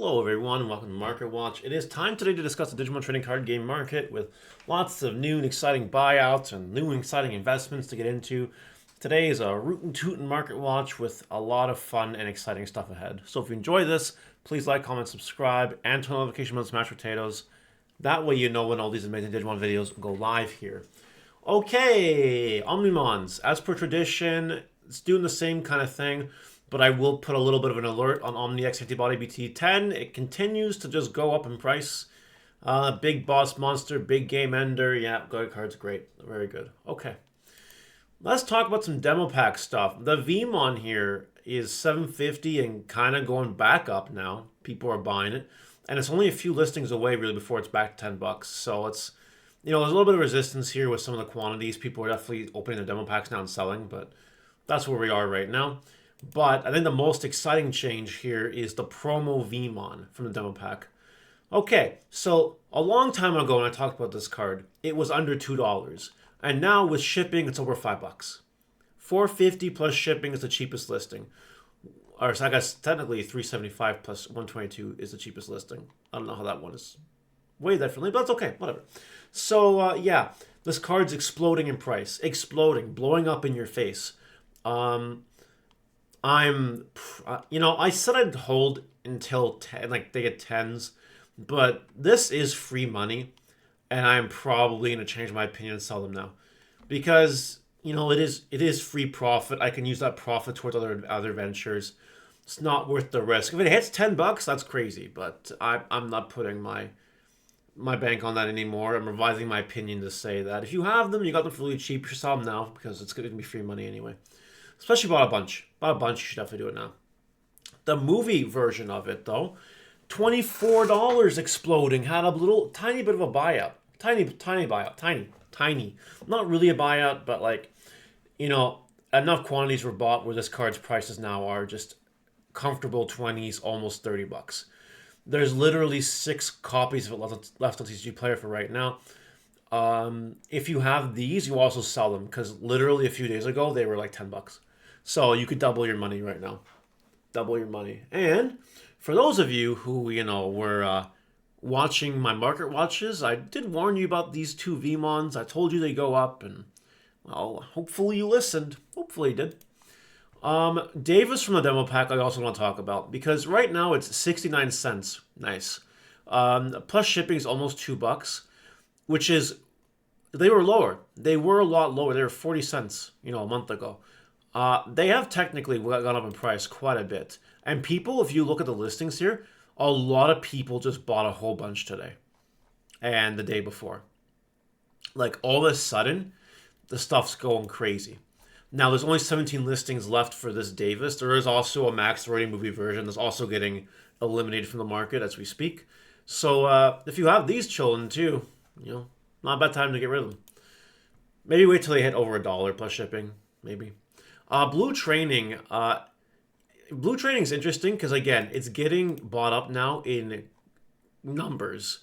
Hello everyone and welcome to Market Watch. It is time today to discuss the Digimon trading card game market with lots of new and exciting buyouts and new and exciting investments to get into. Today is a rootin' tootin' Market Watch with a lot of fun and exciting stuff ahead. So if you enjoy this, please like, comment, subscribe, and turn on notification bell, smash potatoes. That way you know when all these amazing Digimon videos go live here. Okay, Omnimons. As per tradition, it's doing the same kind of thing, but I will put a little bit of an alert on OmniX Antibody BT10. It continues to just go up in price. Big Boss Monster, Big Game Ender. Yeah, good cards, great. Very good. Okay. Let's talk about some demo pack stuff. The Vmon here is $750 and kind of going back up now. People are buying it. And it's only a few listings away, really, before it's back to $10. So it's, there's a little bit of resistance here with some of the quantities. People are definitely opening their demo packs now and selling, but that's where we are right now. But I think the most exciting change here is the promo Vmon from the demo pack. Okay, so a long time ago when I talked about this card, it was under $2. And now with shipping, it's over $5. $450 plus shipping is the cheapest listing. Or so I guess technically $375 plus $122 is the cheapest listing. I don't know how that one is way differently, but that's okay, whatever. So yeah, this card's exploding in price. Exploding, blowing up in your face. I said I'd hold until 10, like they get 10s, but this is free money, and I'm probably going to change my opinion and sell them now. Because, it is free profit. I can use that profit towards other ventures. It's not worth the risk. If it hits $10, that's crazy, but I'm not putting my bank on that anymore. I'm revising my opinion to say that if you have them, you got them for really cheap, you should sell them now because it's going to be free money anyway. Especially bought a bunch. Bought a bunch, you should definitely do it now. The movie version of it, though, $24 exploding, had a little tiny bit of a buyout. Tiny buyout. Tiny. Not really a buyout, but enough quantities were bought where this card's prices now are just comfortable 20s, almost $30. There's literally 6 copies of it left on TCG Player for right now. If you have these, you also sell them because literally a few days ago they were like $10. So you could double your money right now. Double your money. And for those of you who, were watching my market watches, I did warn you about these two Vmons. I told you they go up, and, well, hopefully you listened. Hopefully you did. Davis from the demo pack I also want to talk about because right now it's 69 cents. Nice. Plus shipping is almost $2, which is, they were lower. They were a lot lower. They were 40 cents, a month ago. They have technically gone up in price quite a bit. And people, if you look at the listings here, a lot of people just bought a whole bunch today and the day before. Like all of a sudden, the stuff's going crazy. Now, there's only 17 listings left for this Davis. There is also a max rating movie version that's also getting eliminated from the market as we speak. So if you have these children too, not a bad time to get rid of them. Maybe wait till they hit over $1 plus shipping, maybe. Blue Training. Blue Training is interesting because, again, it's getting bought up now in numbers.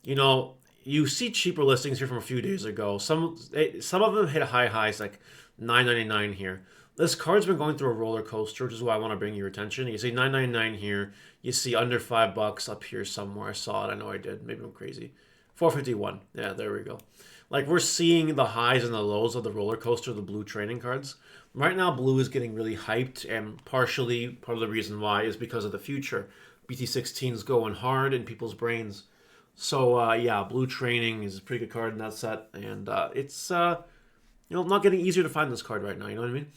You see cheaper listings here from a few days ago. Some of them hit high highs, like $9.99 here. This card's been going through a roller coaster, which is why I want to bring your attention. You see $9.99 here. You see under $5 up here somewhere. I saw it. I know I did. Maybe I'm crazy. $4.51. Yeah, there we go. Like, we're seeing the highs and the lows of the roller coaster of the blue training cards. Right now, blue is getting really hyped, and partially, part of the reason why is because of the future. BT16 is going hard in people's brains. So, yeah, blue training is a pretty good card in that set, and it's, not getting easier to find this card right now, you know what I mean?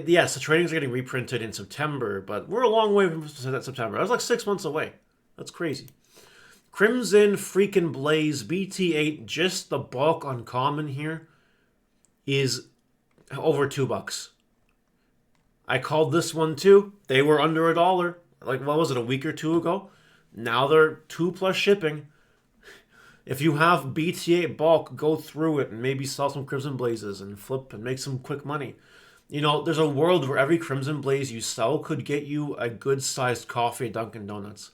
Yes, the trainings are getting reprinted in September, but we're a long way from September. That was like 6 months away. That's crazy. Crimson freaking Blaze BT8, just the bulk uncommon here, is over $2. I called this one too. They were under $1. Like, what was it, a week or two ago? Now they're $2 plus shipping. If you have BT8 bulk, go through it and maybe sell some Crimson Blazes and flip and make some quick money. There's a world where every Crimson Blaze you sell could get you a good-sized coffee at Dunkin' Donuts.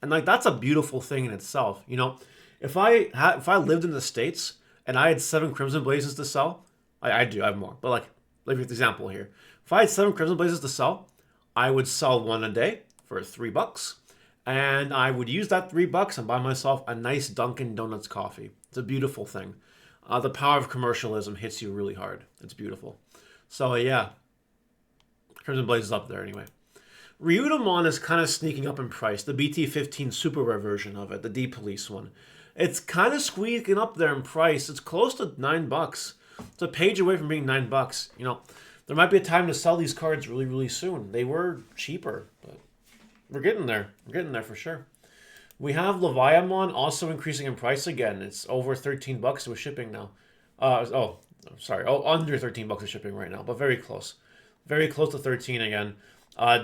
And, that's a beautiful thing in itself. If I lived in the States and I had 7 Crimson Blazes to sell, I do, I have more. But, like for example here. If I had 7 Crimson Blazes to sell, I would sell one a day for $3. And I would use that $3 and buy myself a nice Dunkin' Donuts coffee. It's a beautiful thing. The power of commercialism hits you really hard. It's beautiful. So yeah, Crimson Blaze is up there anyway. Ryudomon is kind of sneaking up in price. The BT15 super rare version of it, the D Police one. It's kind of squeaking up there in price. It's close to $9. It's a page away from being $9. You know, there might be a time to sell these cards really, really soon. They were cheaper, but we're getting there. We're getting there for sure. We have Leviamon also increasing in price again. It's over $13 with shipping now. Under $13 with shipping right now, but very close. Very close to 13 again.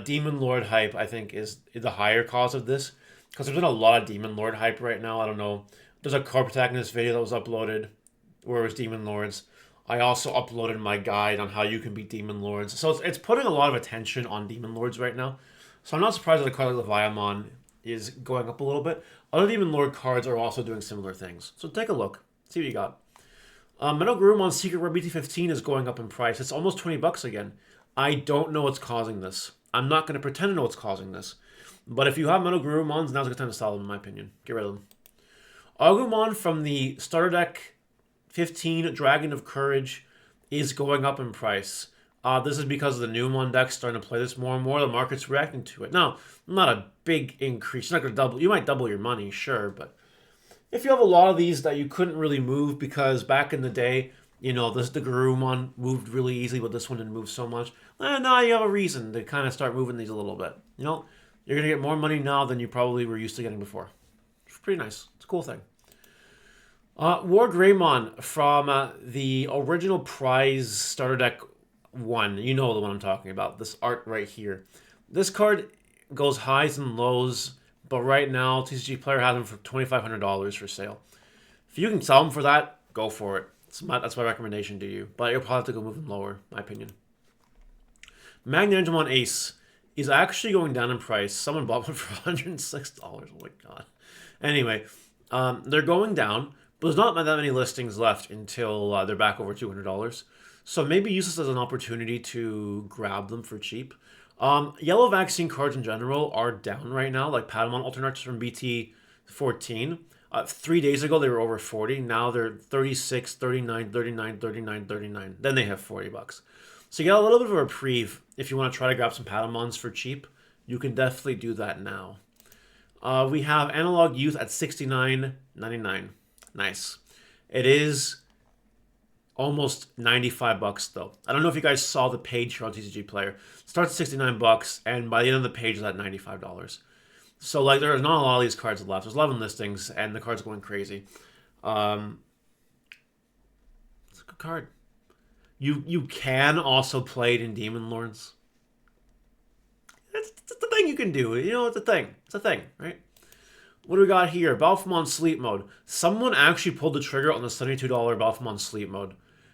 Demon Lord hype, I think, is the higher cause of this. Because there's been a lot of Demon Lord hype right now. I don't know. There's a car protagonist video that was uploaded where it was Demon Lords. I also uploaded my guide on how you can beat Demon Lords. So it's putting a lot of attention on Demon Lords right now. So I'm not surprised that a card like Leviamon is going up a little bit. Other Demon Lord cards are also doing similar things. So take a look. See what you got. Metal Garurumon Secret Rare BT15 is going up in price. It's almost $20 again. I don't know what's causing this. I'm not going to pretend to know what's causing this. But if you have Metal Garurumons, now's a good time to sell them, in my opinion. Get rid of them. Agumon from the starter deck 15 Dragon of Courage is going up in price. This is because of the new Mon deck starting to play this more and more. The market's reacting to it. Now, not a big increase. You're not going to double. You might double your money, sure, but if you have a lot of these that you couldn't really move because back in the day, you know, the Garurumon moved really easily, but this one didn't move so much. Now you have a reason to kind of start moving these a little bit. You know, you're going to get more money now than you probably were used to getting before. It's pretty nice. It's a cool thing. War Greymon from the original prize starter deck 1. You know the one I'm talking about. This art right here. This card goes highs and lows, but right now TCG Player has them for $2,500 for sale. If you can sell them for that, go for it. That's my recommendation to you. But you'll probably have to go move them lower, in my opinion. Magnanimon Ace is actually going down in price. Someone bought one for $106. Oh my god. Anyway, they're going down, but there's not that many listings left until they're back over $200. So maybe use this as an opportunity to grab them for cheap. Yellow vaccine cards in general are down right now, like Patamon Alternates from BT14. 3 days ago, they were over 40. Now they're 36, 39, 39, 39, 39. Then they have $40. So you got a little bit of a reprieve. If you want to try to grab some Patamons for cheap, you can definitely do that now. We have Analog Youth at $69.99. Nice. It is almost $95 though. I don't know if you guys saw the page here on TCG Player. It starts at $69, and by the end of the page, it's at $95. So, like, there's not a lot of these cards left. There's 11 listings, and the card's going crazy. It's a good card. You can also play it in Demon Lords. It's a thing you can do. You know, it's a thing. It's a thing, right? What do we got here? Balfamon Sleep Mode. Someone actually pulled the trigger on the $72 Balfamon Sleep Mode.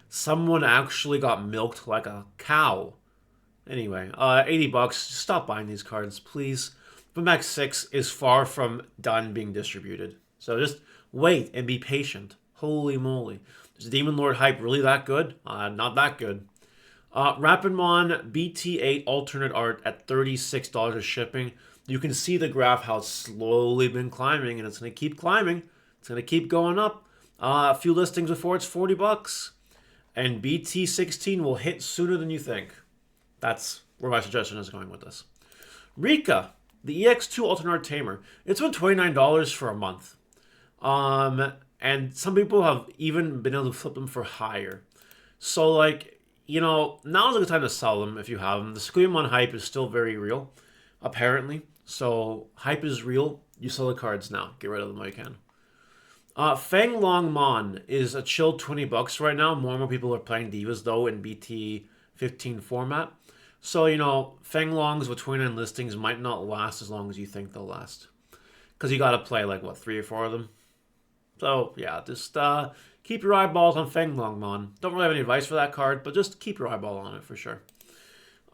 Someone actually got milked like a cow. Anyway, $80. Just stop buying these cards, please. Max 6 is far from done being distributed. So just wait and be patient. Holy moly. Is Demon Lord hype really that good? Not that good. Rapidmon BT8 alternate art at $36 of shipping. You can see the graph how it's slowly been climbing, and it's going to keep climbing. It's going to keep going up. A few listings before it's $40. And BT16 will hit sooner than you think. That's where my suggestion is going with this. Rika. The EX2 Alternate Art Tamer. It's been $29 for a month. And some people have even been able to flip them for higher. So, like, you know, now's a good time to sell them if you have them. The Squeamon hype is still very real, apparently. So, hype is real. You sell the cards now. Get rid of them while you can. Feng Long Mon is a chill $20 right now. More and more people are playing Divas, though, in BT15 format. So, you know, Feng Longs with 29 listings might not last as long as you think they'll last. Because you got to play, like, what, 3 or 4 of them? So, yeah, just keep your eyeballs on Feng Long Mon. Don't really have any advice for that card, but just keep your eyeball on it for sure.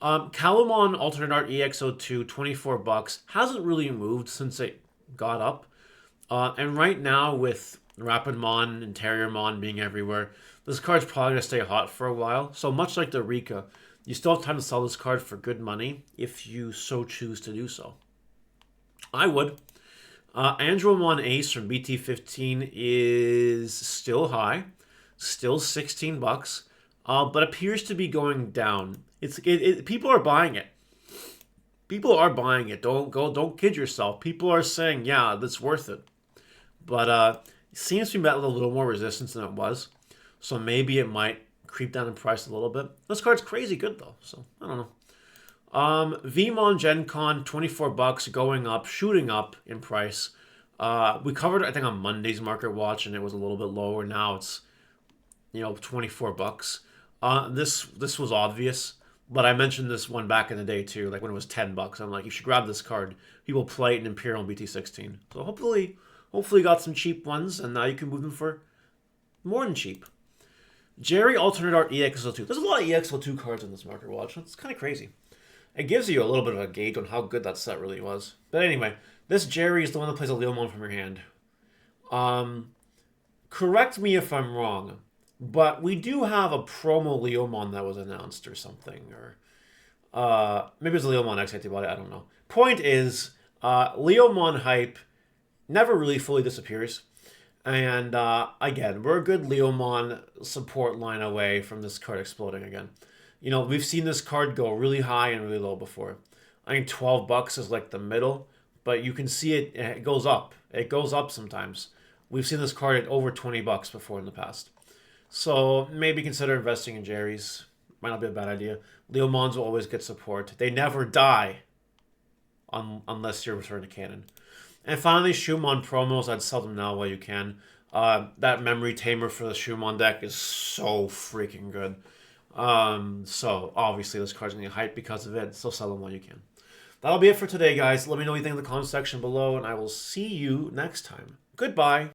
Calumon Alternate Art EX02, $24. Hasn't really moved since it got up. And right now, with Rapidmon and Terriermon being everywhere, this card's probably going to stay hot for a while. So much like the Rika, you still have time to sell this card for good money if you so choose to do so. I would. Andromon Ace from BT15 is still high, still $16, but appears to be going down. People are buying it. People are buying it. Don't kid yourself. People are saying, yeah, that's worth it. But it seems to be met with a little more resistance than it was. So maybe it might creep down in price a little bit. This card's crazy good though, so I don't know. Vmon Gen Con, $24, going up, shooting up in price. We covered it, I think, on Monday's Market Watch, and it was a little bit lower. Now it's, $24. This was obvious, but I mentioned this one back in the day too, like when it was $10. I'm like, you should grab this card. People play it in Imperial and BT16. So hopefully you got some cheap ones, and now you can move them for more than cheap. Jerry Alternate Art EXO2. There's a lot of EXO2 cards in this Market Watch. It's kind of crazy. It gives you a little bit of a gauge on how good that set really was. But anyway, this Jerry is the one that plays a Leomon from your hand. Correct me if I'm wrong, but we do have a promo Leomon that was announced or something. Or maybe it's a Leomon X antibody, I don't know. Point is, Leomon hype never really fully disappears. And again, we're a good Leomon support line away from this card exploding again. We've seen this card go really high and really low before. I think $12 is like the middle, but you can see it goes up. It goes up sometimes. We've seen this card at over $20 before in the past. So maybe consider investing in Jerry's. Might not be a bad idea. Leomons will always get support. They never die unless you're returned to canon. And finally, Shumon promos. I'd sell them now while you can. That memory tamer for the Shumon deck is so freaking good. So obviously this card's gonna get hyped because of it. So sell them while you can. That'll be it for today, guys. Let me know what you think in the comment section below, and I will see you next time. Goodbye.